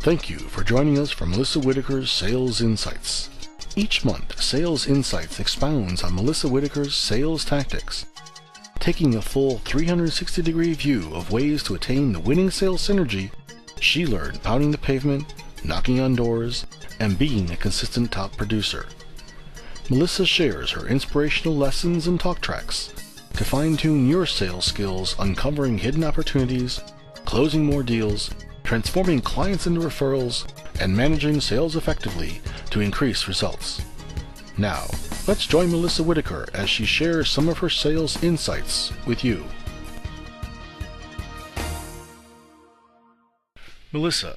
Thank you for joining us for Melissa Whitaker's Sales Insights. Each month, Sales Insights expounds on Melissa Whitaker's sales tactics, taking a full 360-degree view of ways to attain the winning sales synergy she learned pounding the pavement, knocking on doors, and being a consistent top producer. Melissa shares her inspirational lessons and talk tracks to fine-tune your sales skills, uncovering hidden opportunities, closing more deals, transforming clients into referrals, and managing sales effectively to increase results. Now, let's join Melissa Whitaker as she shares some of her sales insights with you. Melissa,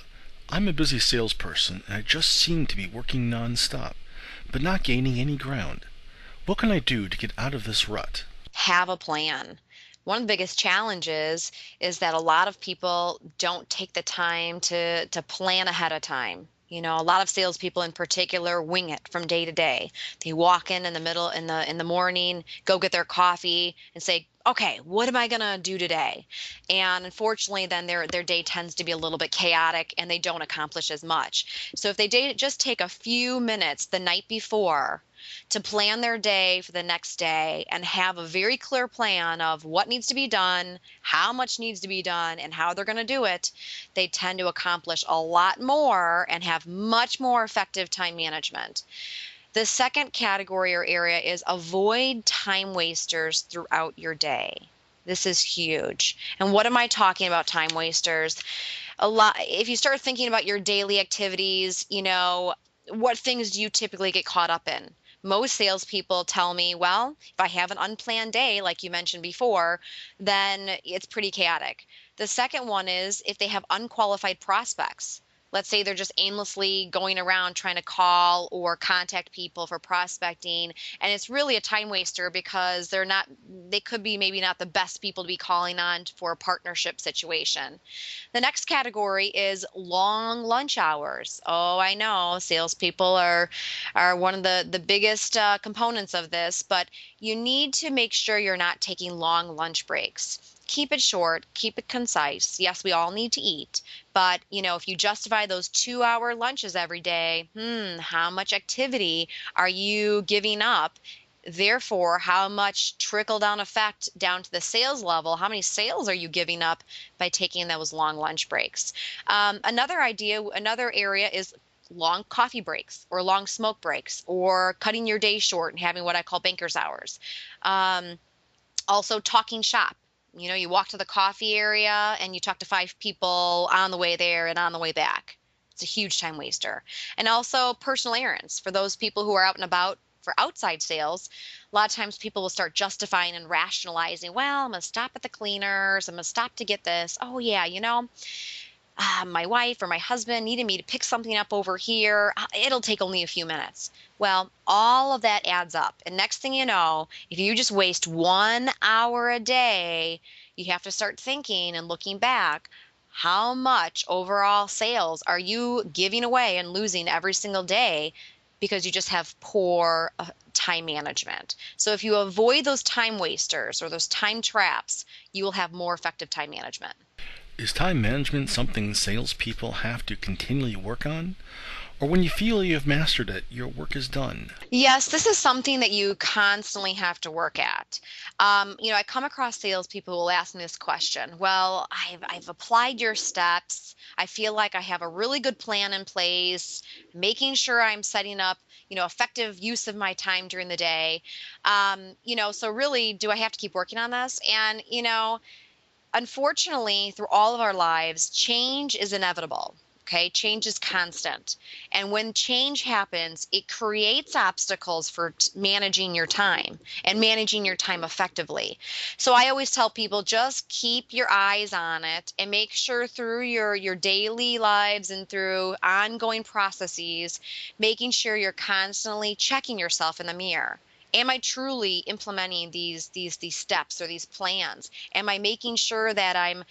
I'm a busy salesperson and I just seem to be working non-stop, but not gaining any ground. What can I do to get out of this rut? Have a plan. One of the biggest challenges is that a lot of people don't take the time to plan ahead of time. A lot of salespeople in particular wing it from day to day. They walk in the morning, go get their coffee, and say, "Okay, what am I gonna do today?" And unfortunately, then their day tends to be a little bit chaotic, and they don't accomplish as much. So if they just take a few minutes the night before to plan their day for the next day and have a very clear plan of what needs to be done, how much needs to be done, and how they're going to do it, they tend to accomplish a lot more and have much more effective time management. The second category or area is avoid time wasters throughout your day. This is huge. And what am I talking about, time wasters? If you start thinking about your daily activities, what things do you typically get caught up in? Most salespeople tell me, well, if I have an unplanned day, like you mentioned before, then it's pretty chaotic. The second one is if they have unqualified prospects. Let's say they're just aimlessly going around trying to call or contact people for prospecting, and it's really a time waster because they could be maybe not the best people to be calling on for a partnership situation. The next category is long lunch hours. Oh, I know salespeople are one of the biggest components of this, but you need to make sure you're not taking long lunch breaks. Keep it short, keep it concise. Yes, we all need to eat, but if you justify those 2-hour lunches every day, how much activity are you giving up? Therefore, how much trickle-down effect down to the sales level? How many sales are you giving up by taking those long lunch breaks? Another area is long coffee breaks or long smoke breaks or cutting your day short and having what I call banker's hours. Also, talking shop. You walk to the coffee area and you talk to 5 people on the way there and on the way back. It's a huge time waster. And also personal errands. For those people who are out and about for outside sales, a lot of times people will start justifying and rationalizing, well, I'm going to stop at the cleaners. I'm going to stop to get this. Oh, yeah, my wife or my husband needed me to pick something up over here. It'll take only a few minutes. Well, all of that adds up. And next thing you know, if you just waste 1 hour a day, you have to start thinking and looking back, how much overall sales are you giving away and losing every single day because you just have poor time management. So if you avoid those time wasters or those time traps, you will have more effective time management. Is time management something salespeople have to continually work on? Or when you feel you have mastered it, your work is done? Yes, this is something that you constantly have to work at. I come across salespeople who will ask me this question. Well, I've applied your steps. I feel like I have a really good plan in place, making sure I'm setting up, effective use of my time during the day. So really, do I have to keep working on this? And, unfortunately, through all of our lives, change is inevitable. Okay, change is constant. And when change happens, it creates obstacles for managing your time and managing your time effectively. So I always tell people, just keep your eyes on it and make sure through your daily lives and through ongoing processes, making sure you're constantly checking yourself in the mirror. Am I truly implementing these steps or these plans? Am I making sure that I'm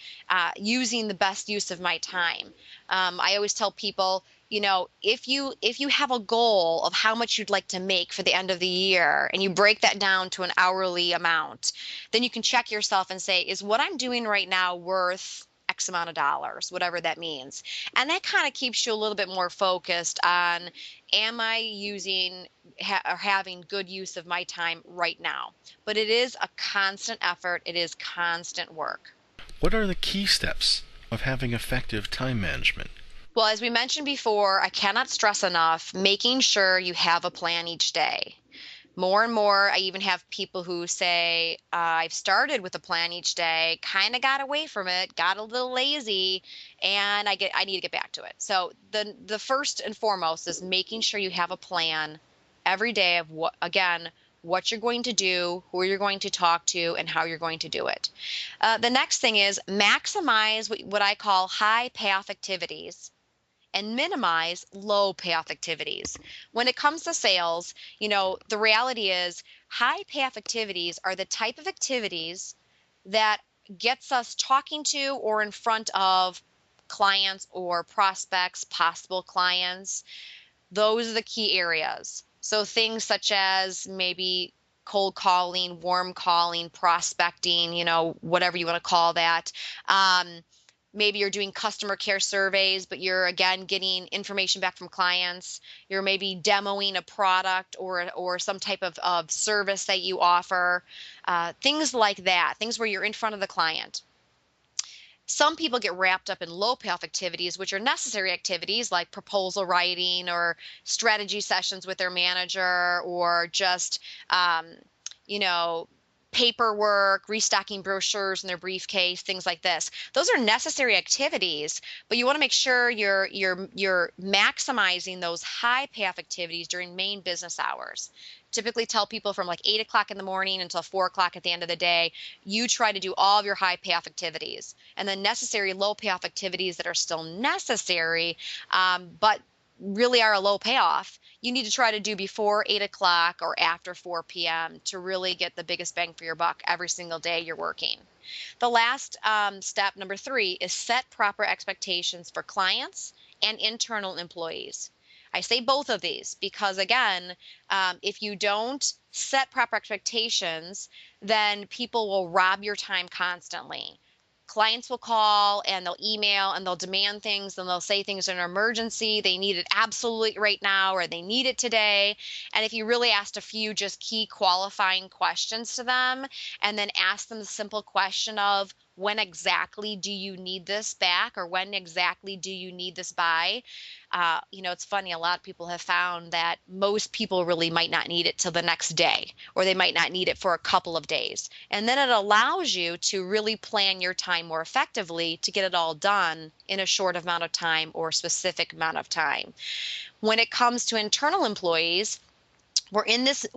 using the best use of my time? I always tell people, if you have a goal of how much you'd like to make for the end of the year and you break that down to an hourly amount, then you can check yourself and say, is what I'm doing right now worth X amount of dollars, whatever that means. And that kind of keeps you a little bit more focused on, am I using or having good use of my time right now? But it is a constant effort. It is constant work. What are the key steps of having effective time management? Well, as we mentioned before, I cannot stress enough making sure you have a plan each day. More and more, I even have people who say, I've started with a plan each day, kind of got away from it, got a little lazy, and I need to get back to it. So the first and foremost is making sure you have a plan every day of what you're going to do, who you're going to talk to, and how you're going to do it. The next thing is maximize what I call high payoff activities and minimize low payoff activities. When it comes to sales, the reality is high payoff activities are the type of activities that gets us talking to or in front of clients or prospects, possible clients. Those are the key areas. So things such as maybe cold calling, warm calling, prospecting, whatever you want to call that. Maybe you're doing customer care surveys, but you're again getting information back from clients. You're maybe demoing a product or some type of service that you offer. Things like that, things where you're in front of the client. Some people get wrapped up in low payoff activities, which are necessary activities like proposal writing or strategy sessions with their manager, or just, paperwork, restocking brochures in their briefcase, things like this. Those are necessary activities, but you want to make sure you're maximizing those high payoff activities during main business hours. Typically tell people from like 8 o'clock in the morning until 4 o'clock at the end of the day, you try to do all of your high payoff activities, and the necessary low payoff activities that are still necessary, but really are a low payoff, you need to try to do before 8 o'clock or after 4 p.m. to really get the biggest bang for your buck every single day you're working. The last step, number 3, is set proper expectations for clients and internal employees. I say both of these because, again, if you don't set proper expectations, then people will rob your time constantly. Clients will call and they'll email and they'll demand things and they'll say things are an emergency. They need it absolutely right now, or they need it today. And if you really asked a few just key qualifying questions to them and then ask them the simple question of, when exactly do you need this back, or when exactly do you need this by? It's funny, a lot of people have found that most people really might not need it till the next day, or they might not need it for a couple of days. And then it allows you to really plan your time more effectively to get it all done in a short amount of time or specific amount of time. When it comes to internal employees, we're in this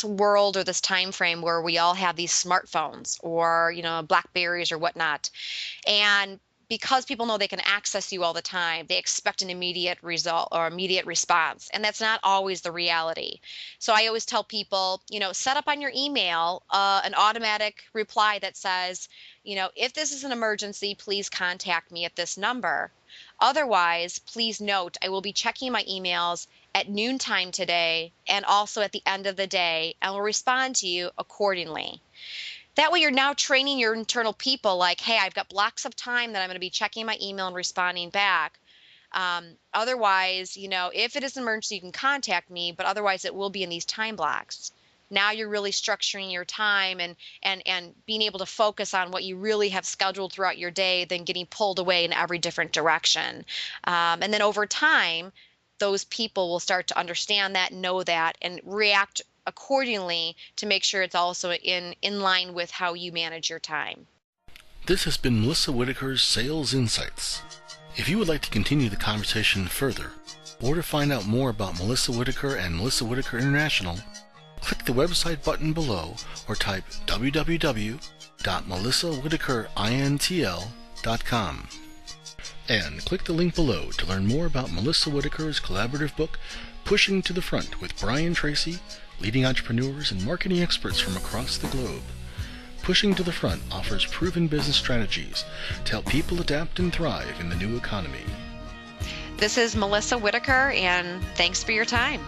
world or this time frame where we all have these smartphones or Blackberries or whatnot, and because people know they can access you all the time, they expect an immediate result or immediate response, and that's not always the reality. So I always tell people, set up on your email an automatic reply that says, if this is an emergency, please contact me at this number. Otherwise, please note, I will be checking my emails at noontime today and also at the end of the day, and will respond to you accordingly. That way you're now training your internal people like, hey, I've got blocks of time that I'm going to be checking my email and responding back. Otherwise, if it is an emergency, you can contact me, but otherwise it will be in these time blocks. Now you're really structuring your time and being able to focus on what you really have scheduled throughout your day than getting pulled away in every different direction. And then over time, those people will start to understand that, know that, and react accordingly to make sure it's also in line with how you manage your time. This has been Melissa Whitaker's Sales Insights. If you would like to continue the conversation further, or to find out more about Melissa Whitaker and Melissa Whitaker International, click the website button below or type www.melissawhitakerintl.com. And click the link below to learn more about Melissa Whitaker's collaborative book, Pushing to the Front with Brian Tracy, leading entrepreneurs and marketing experts from across the globe. Pushing to the Front offers proven business strategies to help people adapt and thrive in the new economy. This is Melissa Whitaker, and thanks for your time.